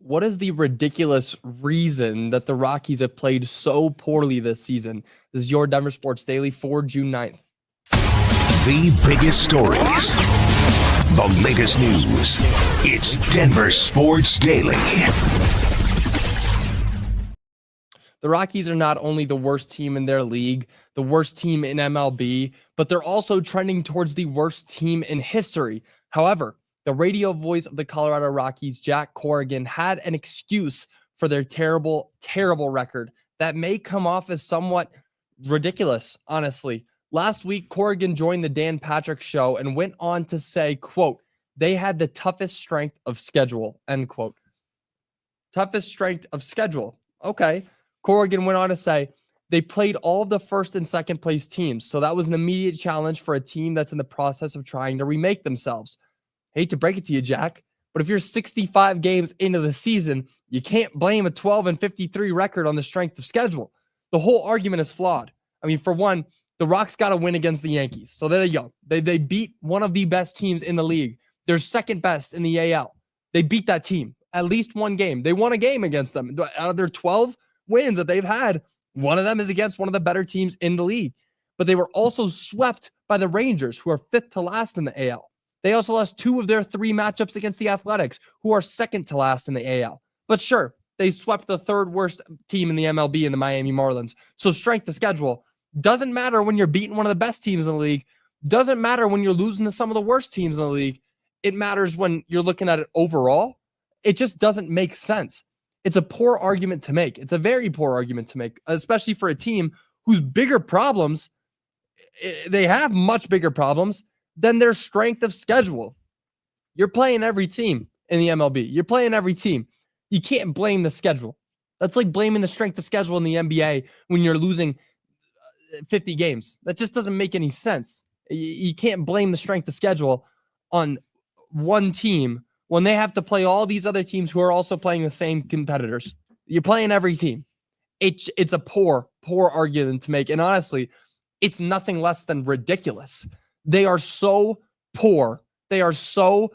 What is the ridiculous reason that the Rockies have played so poorly this season? This is your Denver Sports Daily for June 9th. The biggest stories, the latest news. It's Denver Sports Daily. The Rockies are not only the worst team in their league, the worst team in MLB, but they're also trending towards the worst team in history. However, the radio voice of the Colorado Rockies, Jack Corrigan, had an excuse for their terrible, terrible record that may come off as somewhat ridiculous, honestly. Last week, Corrigan joined the Dan Patrick Show and went on to say, quote, they had the toughest strength of schedule, end quote. Toughest strength of schedule. Okay. Corrigan went on to say, they played all of the first and second place teams, so that was an immediate challenge for a team that's in the process of trying to remake themselves. Hate to break it to you, Jack, but if you're 65 games into the season, you can't blame a 12-53 record on the strength of schedule. The whole argument is flawed. I mean, for one, the Rocks got to win against the Yankees. So there you go. They beat one of the best teams in the league. They're second best in the AL. They beat that team at least one game. They won a game against them. Out of their 12 wins that they've had, one of them is against one of the better teams in the league. But they were also swept by the Rangers, who are fifth to last in the AL. They also lost 2 of their 3 matchups against the Athletics, who are second to last in the AL. But sure, they swept the third worst team in the MLB in the Miami Marlins. So strength of schedule doesn't matter when you're beating one of the best teams in the league. Doesn't matter when you're losing to some of the worst teams in the league. It matters when you're looking at it overall. It just doesn't make sense. It's a poor argument to make. It's a very poor argument to make, especially for a team whose bigger problems, they have much bigger problems than their strength of schedule. You're playing every team in the MLB. You're playing every team. You can't blame the schedule. That's like blaming the strength of schedule in the NBA when you're losing 50 games. That just doesn't make any sense. You can't blame the strength of schedule on one team when they have to play all these other teams who are also playing the same competitors. You're playing every team. It's a poor argument to make. And honestly, it's nothing less than ridiculous. They are so poor. They are so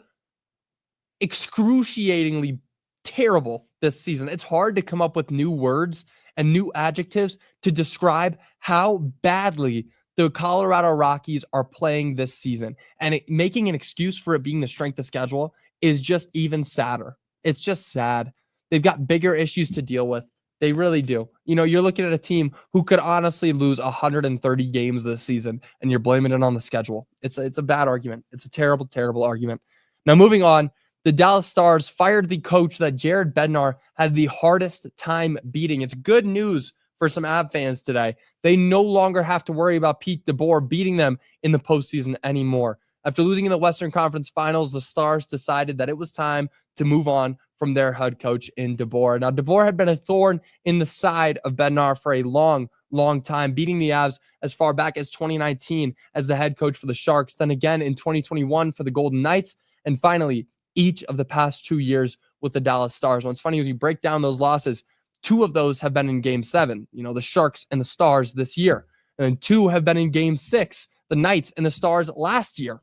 excruciatingly terrible this season. It's hard to come up with new words and new adjectives to describe how badly the Colorado Rockies are playing this season. And making an excuse for it being the strength of schedule is just even sadder. It's just sad. They've got bigger issues to deal with. They really do. You know, you're looking at a team who could honestly lose 130 games this season, and you're blaming it on the schedule. It's a bad argument. It's a terrible, terrible argument. Now, moving on, the Dallas Stars fired the coach that Jared Bednar had the hardest time beating. It's good news for some Av fans today. They no longer have to worry about Pete DeBoer beating them in the postseason anymore. After losing in the Western Conference Finals, the Stars decided that it was time to move on from their head coach in DeBoer. Now, DeBoer had been a thorn in the side of Bednar for a long, long time, beating the Avs as far back as 2019 as the head coach for the Sharks, then again in 2021 for the Golden Knights, and finally each of the past 2 years with the Dallas Stars. What's funny is you break down those losses, 2 of those have been in Game 7, the Sharks and the Stars this year, and then 2 have been in Game 6, the Knights and the Stars last year.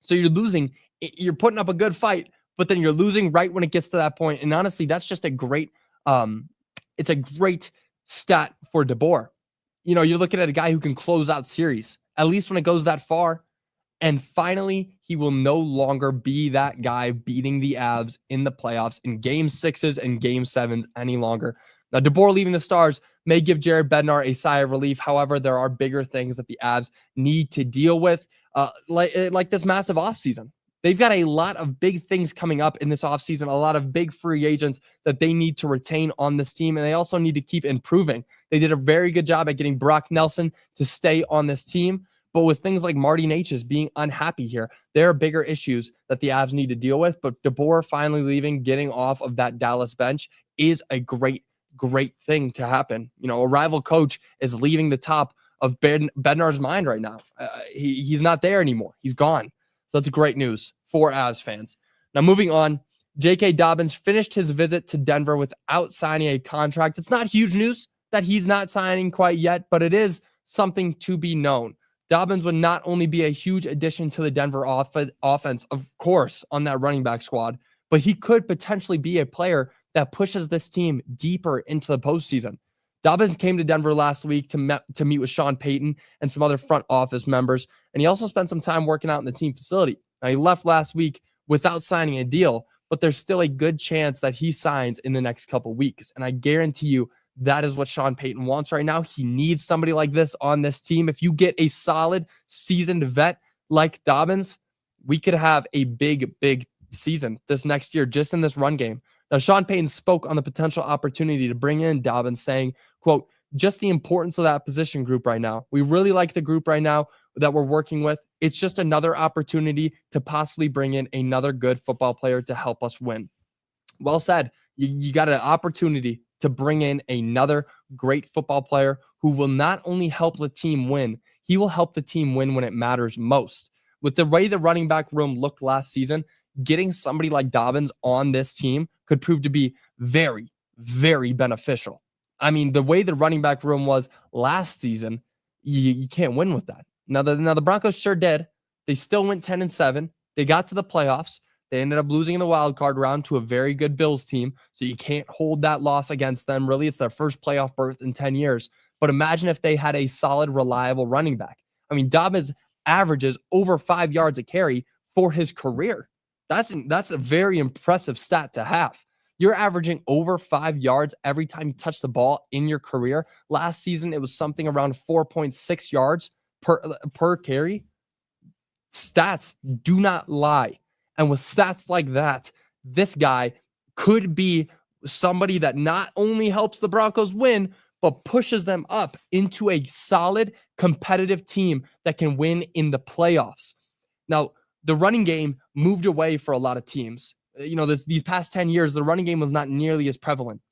So you're losing, you're putting up a good fight, but then you're losing right when it gets to that point. And honestly, that's just a great, it's a great stat for DeBoer. You're looking at a guy who can close out series, at least when it goes that far. And finally, he will no longer be that guy beating the Avs in the playoffs in Game 6s and Game 7s any longer. Now, DeBoer leaving the Stars may give Jared Bednar a sigh of relief. However, there are bigger things that the Avs need to deal with, like this massive offseason. They've got a lot of big things coming up in this offseason, a lot of big free agents that they need to retain on this team, and they also need to keep improving. They did a very good job at getting Brock Nelson to stay on this team, but with things like Marty Necas being unhappy here, there are bigger issues that the Avs need to deal with, but DeBoer finally leaving, getting off of that Dallas bench is a great thing to happen. A rival coach is leaving the top of Bednar's mind right now. He's not there anymore. He's gone. So that's great news for Avs fans. Now, moving on, J.K. Dobbins finished his visit to Denver without signing a contract. It's not huge news that he's not signing quite yet, but it is something to be known. Dobbins would not only be a huge addition to the Denver offense, of course, on that running back squad, but he could potentially be a player that pushes this team deeper into the postseason. Dobbins came to Denver last week to meet with Sean Payton and some other front office members, and he also spent some time working out in the team facility. Now, he left last week without signing a deal, but there's still a good chance that he signs in the next couple weeks, and I guarantee you that is what Sean Payton wants right now. He needs somebody like this on this team. If you get a solid, seasoned vet like Dobbins, we could have a big, big season this next year just in this run game. Now, Sean Payton spoke on the potential opportunity to bring in Dobbins, saying, quote, just the importance of that position group right now. We really like the group right now that we're working with. It's just another opportunity to possibly bring in another good football player to help us win. Well said. You got an opportunity to bring in another great football player who will not only help the team win, he will help the team win when it matters most. With the way the running back room looked last season, getting somebody like Dobbins on this team could prove to be very, very beneficial. I mean, the way the running back room was last season, you can't win with that. Now the Broncos sure did. They still went 10-7. They got to the playoffs. They ended up losing in the wild card round to a very good Bills team, so you can't hold that loss against them. Really, it's their first playoff berth in 10 years. But imagine if they had a solid, reliable running back. I mean, Dobbins averages over 5 yards a carry for his career. That's a very impressive stat to have. You're averaging over 5 yards every time you touch the ball in your career. Last season, it was something around 4.6 yards per carry. Stats do not lie. And with stats like that, this guy could be somebody that not only helps the Broncos win, but pushes them up into a solid, competitive team that can win in the playoffs. Now, the running game moved away for a lot of teams. You know, these past 10 years, the running game was not nearly as prevalent.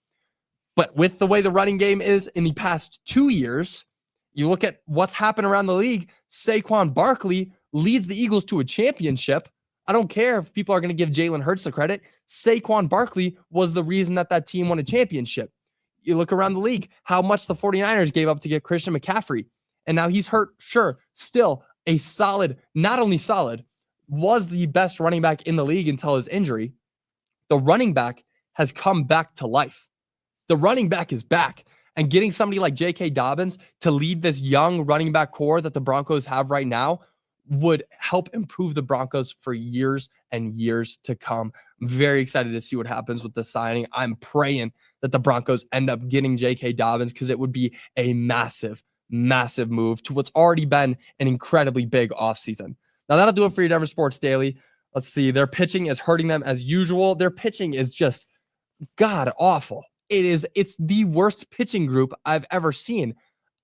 But with the way the running game is in the past 2 years, you look at what's happened around the league. Saquon Barkley leads the Eagles to a championship. I don't care if people are going to give Jalen Hurts the credit. Saquon Barkley was the reason that team won a championship. You look around the league, how much the 49ers gave up to get Christian McCaffrey. And now he's hurt. Sure, still a solid, not only solid, was the best running back in the league until his injury. The running back has come back to life. The running back is back. And getting somebody like J.K. Dobbins to lead this young running back core that the Broncos have right now would help improve the Broncos for years and years to come. I'm very excited to see what happens with the signing. I'm praying that the Broncos end up getting J.K. Dobbins because it would be a massive, massive move to what's already been an incredibly big offseason. Now, that'll do it for your Denver Sports Daily. Let's see. Their pitching is hurting them as usual. Their pitching is just god-awful. It's the worst pitching group I've ever seen.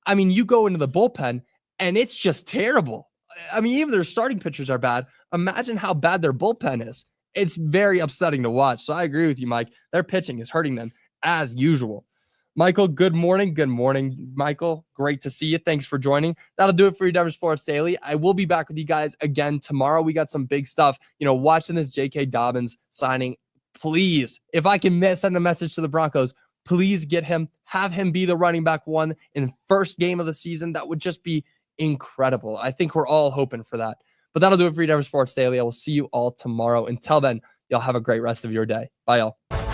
I mean, you go into the bullpen, and it's just terrible. I mean, even their starting pitchers are bad. Imagine how bad their bullpen is. It's very upsetting to watch. So I agree with you, Mike. Their pitching is hurting them as usual. Michael, good morning. Good morning, Michael. Great to see you. Thanks for joining. That'll do it for your Denver Sports Daily. I will be back with you guys again tomorrow. We got some big stuff. You know, watching this J.K. Dobbins signing, please, if I can send a message to the Broncos, please get him. Have him be the running back one in first game of the season. That would just be incredible. I think we're all hoping for that. But that'll do it for your Denver Sports Daily. I will see you all tomorrow. Until then, y'all have a great rest of your day. Bye, y'all.